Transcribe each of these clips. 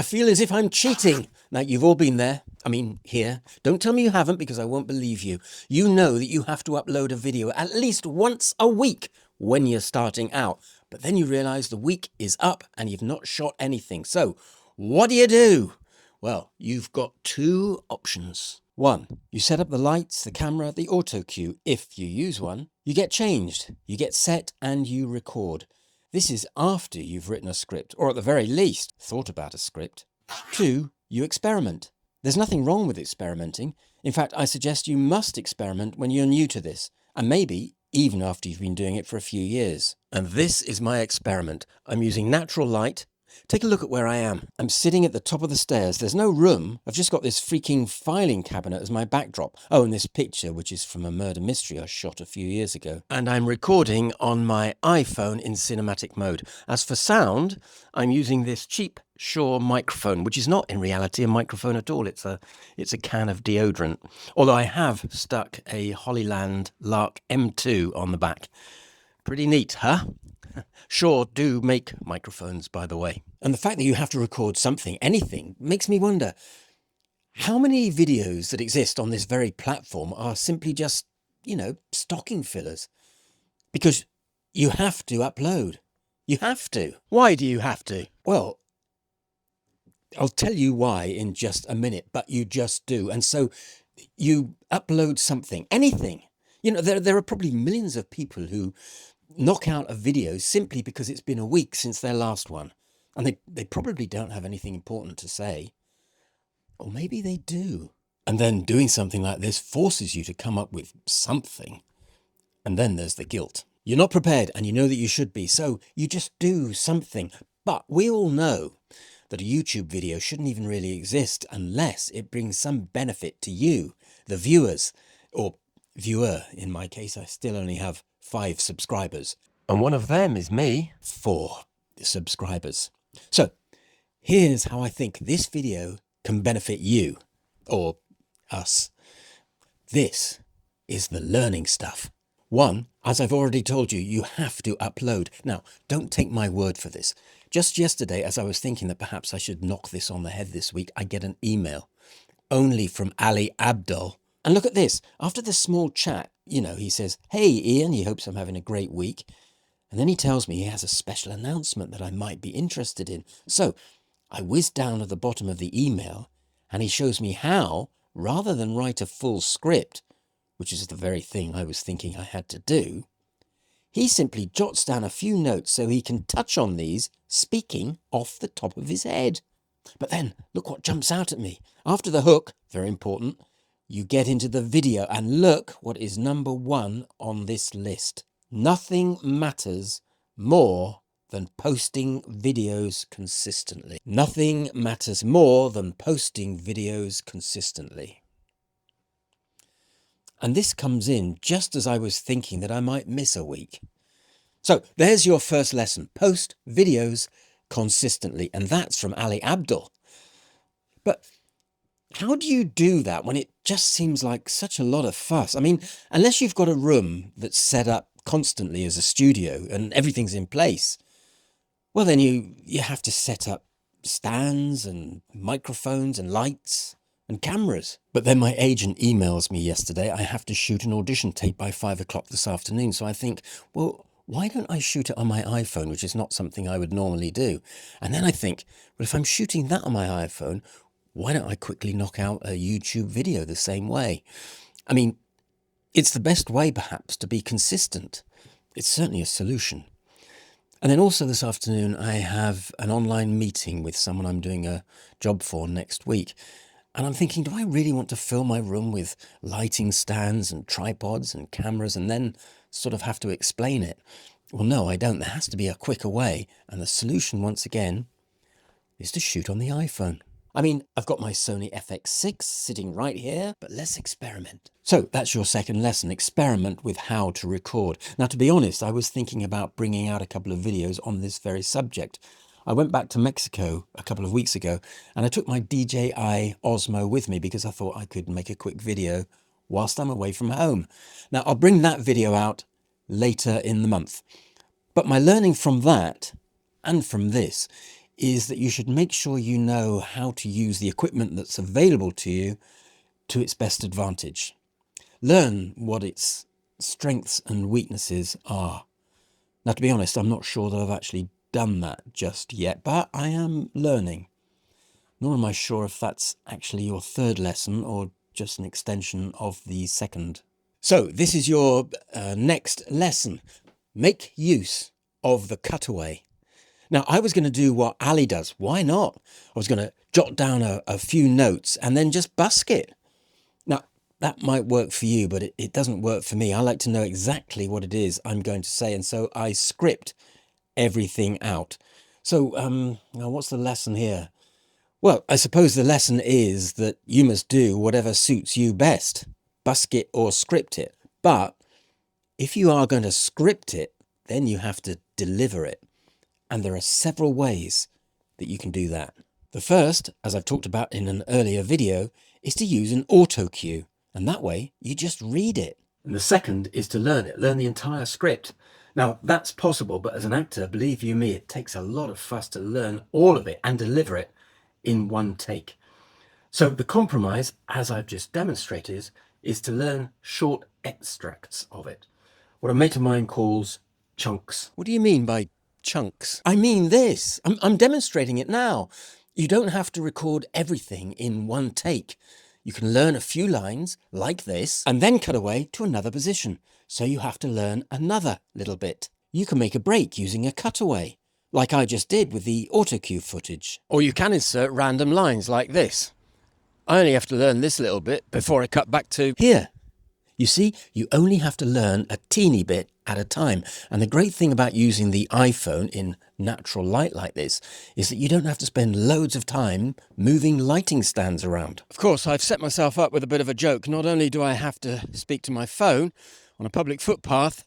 I feel as if I'm cheating. Now, you've all been there. I mean, here. Don't tell me you haven't because I won't believe you. You know that you have to upload a video at least once a week when you're starting out. But then you realize the week is up and you've not shot anything. So what do? Well, you've got two options. One, you set up the lights, the camera, the auto cue. If you use one, you get changed, you get set and you record. This is after you've written a script, or at the very least, thought about a script. Two, you experiment. There's nothing wrong with experimenting. In fact, I suggest you must experiment when you're new to this, and maybe even after you've been doing it for a few years. And this is my experiment. I'm using natural light. Take a look at where I am. I'm sitting at the top of the stairs. There's no room. I've just got this freaking filing cabinet as my backdrop. Oh, and this picture, which is from a murder mystery I shot a few years ago. And I'm recording on my iPhone in cinematic mode. As for sound, I'm using this cheap Shure microphone, which is not in reality a microphone at all. It's a can of deodorant. Although I have stuck a Hollyland Lark M2 on the back. Pretty neat, huh? Sure do make microphones, by the way. And the fact that you have to record something, anything, makes me wonder how many videos that exist on this very platform are simply just, stocking fillers. Because you have to upload. You have to. Why do you have to? Well, I'll tell you why in just a minute, but you just do. And so you upload something, anything. There are probably millions of people who knock out a video simply because it's been a week since their last one. And they probably don't have anything important to say. Or maybe they do. And then doing something like this forces you to come up with something. And then there's the guilt. You're not prepared and you know that you should be. So you just do something. But we all know that a YouTube video shouldn't even really exist unless it brings some benefit to you, the viewers, or viewer. In my case, I still only have 5 subscribers. And one of them is me. 4 subscribers. So here's how I think this video can benefit you or us. This is the learning stuff. 1, as I've already told you, you have to upload. Now, don't take my word for this. Just yesterday, as I was thinking that perhaps I should knock this on the head this week, I get an email only from Ali Abdul. And look at this. After the small chat, he says, "Hey, Ian, he hopes I'm having a great week." And then he tells me he has a special announcement that I might be interested in. So I whiz down at the bottom of the email and he shows me how, rather than write a full script, which is the very thing I was thinking I had to do, he simply jots down a few notes so he can touch on these, speaking off the top of his head. But then, look what jumps out at me. After the hook, very important, you get into the video and look what is number 1 on this list. Nothing matters more than posting videos consistently. Nothing matters more than posting videos consistently. And this comes in just as I was thinking that I might miss a week. So there's your first lesson. Post videos consistently. And that's from Ali Abdul. But how do you do that when it just seems like such a lot of fuss? I mean, unless you've got a room that's set up constantly as a studio and everything's in place, well, then you have to set up stands and microphones and lights and cameras. But then my agent emails me yesterday, I have to shoot an audition tape by 5 o'clock this afternoon. So I think, well, why don't I shoot it on my iPhone, which is not something I would normally do? And then I think, well, if I'm shooting that on my iPhone, why don't I quickly knock out a YouTube video the same way? I mean, it's the best way perhaps to be consistent. It's certainly a solution. And then also this afternoon, I have an online meeting with someone I'm doing a job for next week. And I'm thinking, do I really want to fill my room with lighting stands and tripods and cameras and then sort of have to explain it? Well, no, I don't. There has to be a quicker way. And the solution, once again, is to shoot on the iPhone. I mean, I've got my Sony FX6 sitting right here, but let's experiment. So that's your second lesson, experiment with how to record. Now, to be honest, I was thinking about bringing out a couple of videos on this very subject. I went back to Mexico a couple of weeks ago and I took my DJI Osmo with me because I thought I could make a quick video whilst I'm away from home. Now, I'll bring that video out later in the month. But my learning from that and from this is that you should make sure you know how to use the equipment that's available to you to its best advantage. Learn what its strengths and weaknesses are. Now, to be honest, I'm not sure that I've actually done that just yet, but I am learning. Nor am I sure if that's actually your third lesson or just an extension of the second. So this is your next lesson. Make use of the cutaway. Now, I was going to do what Ali does. Why not? I was going to jot down a few notes and then just busk it. Now, that might work for you, but it doesn't work for me. I like to know exactly what it is I'm going to say, and so I script everything out. So, now what's the lesson here? Well, I suppose the lesson is that you must do whatever suits you best. Busk it or script it. But if you are going to script it, then you have to deliver it. And there are several ways that you can do that. The first, as I've talked about in an earlier video, is to use an auto cue. And that way you just read it. And the second is to learn it, learn the entire script. Now, that's possible, but as an actor, believe you me, it takes a lot of fuss to learn all of it and deliver it in one take. So the compromise, as I've just demonstrated, is to learn short extracts of it. What a mate of mine calls chunks. What do you mean by chunks? I mean this. I'm demonstrating it now. You don't have to record everything in one take. You can learn a few lines like this and then cut away to another position. So you have to learn another little bit. You can make a break using a cutaway, like I just did with the auto cue footage. Or you can insert random lines like this. I only have to learn this little bit before I cut back to here. You see, you only have to learn a teeny bit at a time. And the great thing about using the iPhone in natural light like this is that you don't have to spend loads of time moving lighting stands around. Of course, I've set myself up with a bit of a joke. Not only do I have to speak to my phone on a public footpath,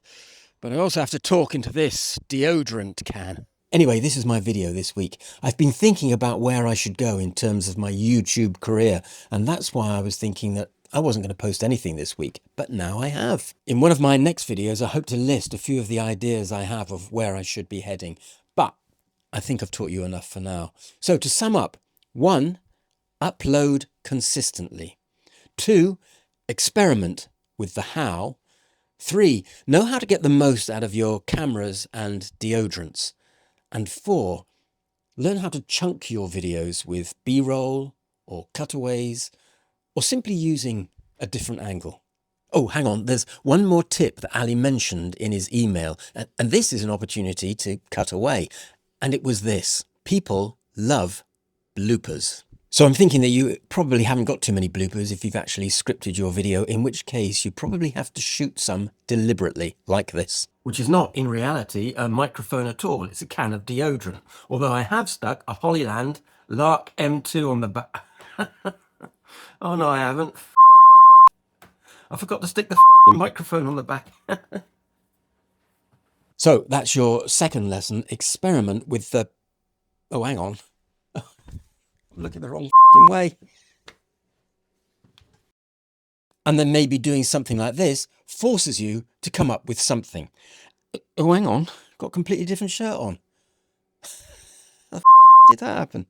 but I also have to talk into this deodorant can. Anyway, this is my video this week. I've been thinking about where I should go in terms of my YouTube career, and that's why I was thinking that I wasn't going to post anything this week, but now I have. In one of my next videos, I hope to list a few of the ideas I have of where I should be heading, but I think I've taught you enough for now. So to sum up, 1, upload consistently. 2, experiment with the how. 3, know how to get the most out of your cameras and deodorants. And 4, learn how to chunk your videos with B-roll or cutaways, or simply using a different angle. Oh, hang on, there's one more tip that Ali mentioned in his email, and this is an opportunity to cut away. And it was this: people love bloopers. So I'm thinking that you probably haven't got too many bloopers if you've actually scripted your video, in which case you probably have to shoot some deliberately, like this. Which is not, in reality, a microphone at all. It's a can of deodorant. Although I have stuck a Hollyland Lark M2 on the back. Oh no, I haven't. I forgot to stick the microphone on the back. So that's your second lesson. Experiment with the... Oh, hang on. I'm looking the wrong way. And then maybe doing something like this forces you to come up with something. Oh, hang on. Got a completely different shirt on. How the did that happen?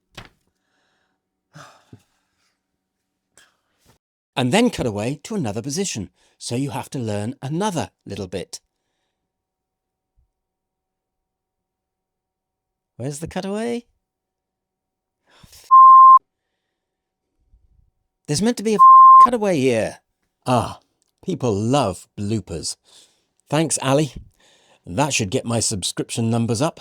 And then cut away to another position. So you have to learn another little bit. Where's the cutaway? There's meant to be a cutaway here. Ah, people love bloopers. Thanks, Ali. That should get my subscription numbers up.